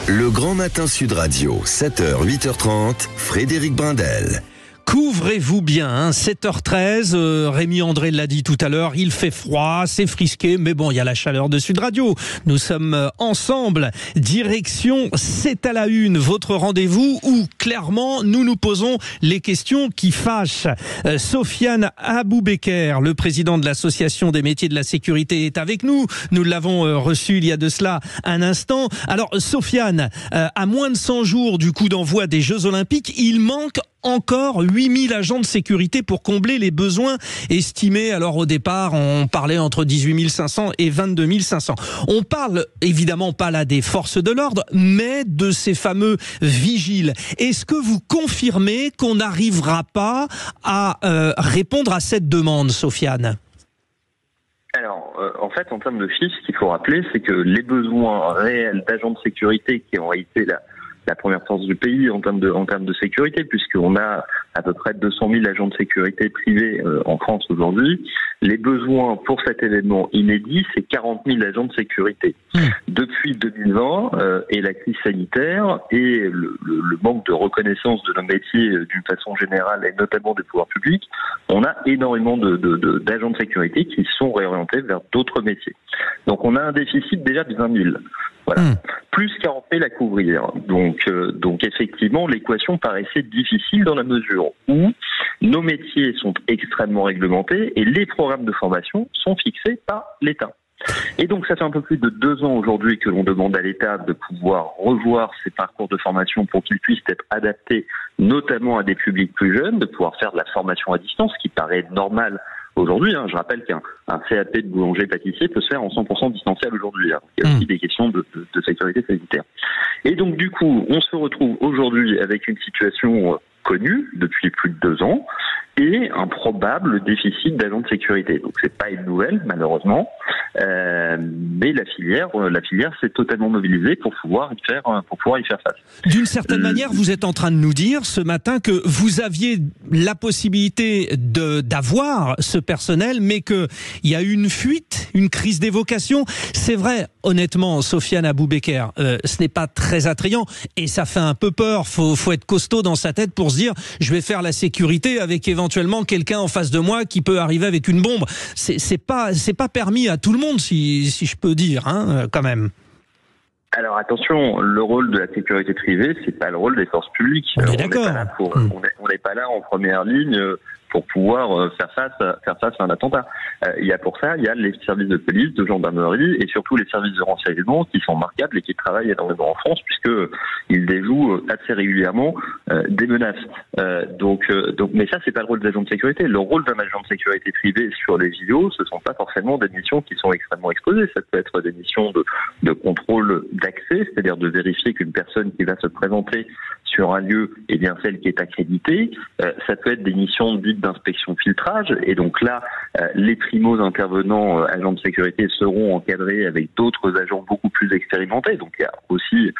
Le Grand Matin Sud Radio, 7h, 8h30, Frédéric Brindel. Couvrez-vous bien, 7h13, Rémi André l'a dit tout à l'heure, il fait froid, c'est frisqué, mais bon, il y a la chaleur de Sud Radio. Nous sommes ensemble, direction C'est à la Une, votre rendez-vous où clairement nous nous posons les questions qui fâchent. Sofiane Aboubeker, le président de l'Association des métiers de la sécurité, est avec nous. Nous l'avons reçu il y a de cela un instant. Alors Sofiane, à moins de 100 jours du coup d'envoi des Jeux Olympiques, il manque encore 8000 agents de sécurité pour combler les besoins estimés. Alors au départ, on parlait entre 18 500 et 22 500. On parle évidemment pas là des forces de l'ordre, mais de ces fameux vigiles. Est-ce que vous confirmez qu'on n'arrivera pas à répondre à cette demande, Sofiane ? Alors, en fait, en termes de chiffres, ce qu'il faut rappeler, c'est que les besoins réels d'agents de sécurité qui ont été la première force du pays en termes de sécurité, puisqu'on a à peu près 200 000 agents de sécurité privés en France aujourd'hui. Les besoins pour cet événement inédit, c'est 40 000 agents de sécurité. Depuis 2020 et la crise sanitaire et le manque de reconnaissance de nos métiers d'une façon générale et notamment des pouvoirs publics, on a énormément d'agents de sécurité qui sont réorientés vers d'autres métiers. Donc on a un déficit déjà de 20 000. Voilà. Plus 40 000 à couvrir. Donc effectivement, l'équation paraissait difficile dans la mesure où nos métiers sont extrêmement réglementés et les programmes de formation sont fixés par l'État. Et donc ça fait un peu plus de 2 ans aujourd'hui que l'on demande à l'État de pouvoir revoir ses parcours de formation pour qu'ils puissent être adaptés notamment à des publics plus jeunes, de pouvoir faire de la formation à distance, ce qui paraît normal aujourd'hui. Je rappelle qu'un CAP de boulanger-pâtissier peut se faire en 100% distanciel aujourd'hui. Il y a aussi des questions de sécurité sanitaire. Et donc du coup, on se retrouve aujourd'hui avec une situation connue depuis plus de 2 ans et un probable déficit d'agents de sécurité. Donc c'est pas une nouvelle malheureusement, mais la filière s'est totalement mobilisée pour pouvoir y faire face. D'une certaine manière, vous êtes en train de nous dire ce matin que vous aviez la possibilité d'avoir ce personnel, mais qu'il y a eu une fuite, une crise des vocations. C'est vrai, honnêtement, Sofiane Aboubeker, ce n'est pas très attrayant et ça fait un peu peur. Faut être costaud dans sa tête pour se dire je vais faire la sécurité avec éventuellement quelqu'un en face de moi qui peut arriver avec une bombe. C'est pas permis à tout le monde, si je peux dire, quand même. Alors attention, le rôle de la sécurité privée, c'est pas le rôle des forces publiques. On est d'accord. On n'est pas là en première ligne pour pouvoir faire face à un attentat. Il y a pour ça, il y a les services de police, de gendarmerie et surtout les services de renseignement qui sont remarquables et qui travaillent énormément en France puisque ils déjouent assez régulièrement des menaces. Mais ça, c'est pas le rôle des agents de sécurité. Le rôle d'un agent de sécurité privé sur les JO, ce sont pas forcément des missions qui sont extrêmement exposées. Ça peut être des missions de contrôle d'accès, c'est-à-dire de vérifier qu'une personne qui va se présenter sur un lieu est bien celle qui est accréditée. Ça peut être des missions dites d'inspection filtrage et donc là les primos intervenants agents de sécurité seront encadrés avec d'autres agents beaucoup plus expérimentés, donc il y a aussi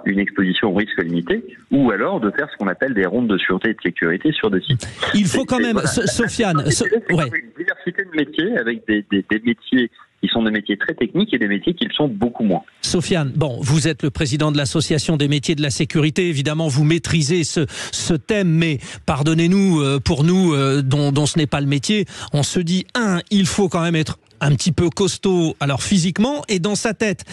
une exposition au risque limité, ou alors de faire ce qu'on appelle des rondes de sûreté et de sécurité sur des sites. Il faut quand même, Sofiane, une diversité de métiers avec des métiers qui sont des métiers très techniques et des métiers qui le sont beaucoup moins. Sofiane, vous êtes le président de l'Association des métiers de la sécurité. Évidemment, vous maîtrisez ce thème, mais pardonnez-nous, pour nous, dont ce n'est pas le métier, on se dit, il faut quand même être un petit peu costaud, alors physiquement et dans sa tête.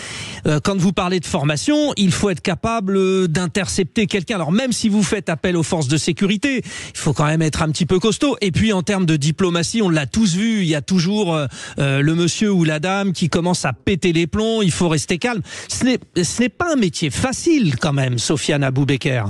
Quand vous parlez de formation, il faut être capable d'intercepter quelqu'un. Alors même si vous faites appel aux forces de sécurité, il faut quand même être un petit peu costaud. Et puis en termes de diplomatie, on l'a tous vu, il y a toujours le monsieur ou la dame qui commence à péter les plombs, il faut rester calme. Ce n'est pas un métier facile quand même, Sofiane Aboubeker.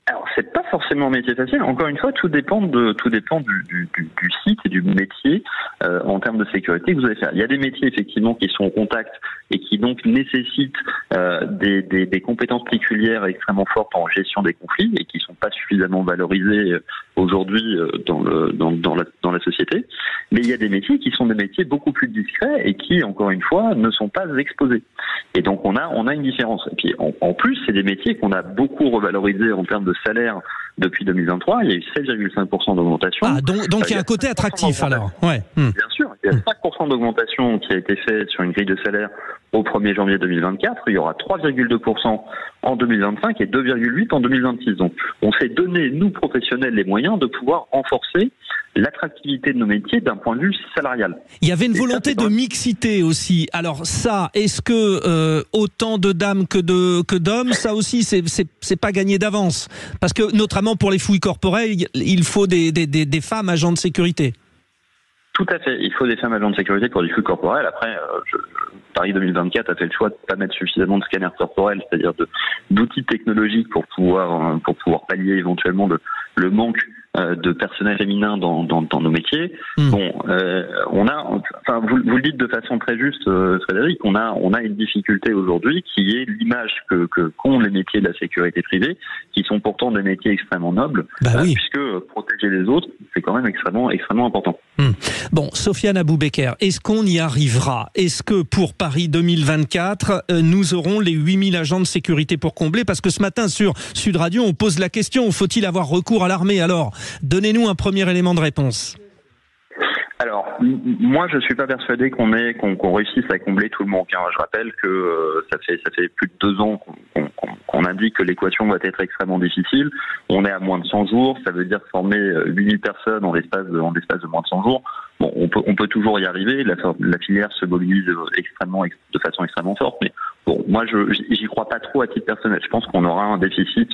Alors, c'est pas forcément un métier facile. Encore une fois, tout dépend du site et du métier en termes de sécurité que vous allez faire. Il y a des métiers effectivement qui sont au contact et qui donc nécessitent des compétences particulières extrêmement fortes en gestion des conflits et qui sont pas suffisamment valorisées aujourd'hui dans la société. Mais il y a des métiers qui sont des métiers beaucoup plus discrets et qui, encore une fois, ne sont pas exposés. Et donc on a une différence. Et puis en plus, c'est des métiers qu'on a beaucoup revalorisés en termes de salaire depuis 2023. Il y a eu 7,5% d'augmentation. Donc il y a un côté attractif alors. Ouais. Bien sûr. Il y a 5% d'augmentation qui a été faite sur une grille de salaire au 1er janvier 2024. Il y aura 3,2% en 2025 et 2,8% en 2026. Donc, on s'est donné, nous, professionnels, les moyens de pouvoir renforcer l'attractivité de nos métiers d'un point de vue salarial. Il y avait une volonté de mixité aussi. Alors ça, est-ce que autant de dames que d'hommes, ça aussi, c'est pas gagné d'avance? Parce que, notamment pour les fouilles corporelles, il faut des femmes agents de sécurité. Tout à fait. Il faut des femmes agents de sécurité pour les fouilles corporelles. Après, Paris 2024 a fait le choix de ne pas mettre suffisamment de scanners corporels, c'est-à-dire d'outils technologiques pour pouvoir pallier éventuellement le manque de personnel féminin dans nos métiers. Bon, vous le dites de façon très juste, Frédéric, on a une difficulté aujourd'hui qui est l'image qu'ont les métiers de la sécurité privée, qui sont pourtant des métiers extrêmement nobles, puisque protéger les autres, c'est quand même extrêmement important. Bon, Sofiane Aboubeker, est-ce qu'on y arrivera? Est-ce que pour Paris 2024, nous aurons les 8000 agents de sécurité pour combler? Parce que ce matin sur Sud Radio, on pose la question, faut-il avoir recours à l'armée? Alors, donnez-nous un premier élément de réponse. Alors, moi, je suis pas persuadé qu'on réussisse à combler tout le monde. Je rappelle que ça fait plus de 2 ans qu'on indique que l'équation va être extrêmement difficile. On est à moins de 100 jours, ça veut dire former 8000 personnes en l'espace de moins de 100 jours. Bon, on peut toujours y arriver. La filière se mobilise de façon extrêmement forte, mais bon, moi, j'y crois pas trop à titre personnel. Je pense qu'on aura un déficit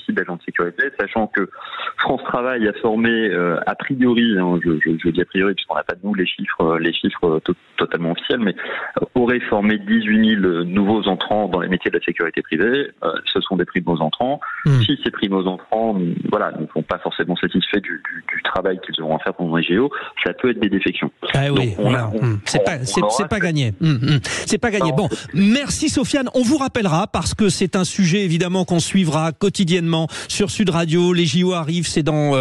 d'agents de sécurité, sachant que France Travail a formé, a priori, je dis a priori puisqu'on n'a pas de nous les chiffres totalement officiels, mais aurait formé 18 000 nouveaux entrants dans les métiers de la sécurité privée. Ce sont des primo-entrants. Si ces primo-entrants, ne sont pas forcément satisfaits du travail qu'ils auront à faire pendant les JO, ça peut être des défections. Oui, c'est pas gagné. C'est pas gagné. Bon, merci Sofiane. On vous rappellera parce que c'est un sujet évidemment qu'on suivra quotidiennement sur Sud Radio. Les JO arrivent, c'est dans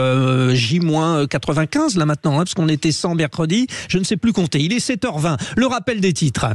J-95 là maintenant, parce qu'on était 100 mercredi. Je ne sais plus compter. Il est 7h20. Le rappel des titres.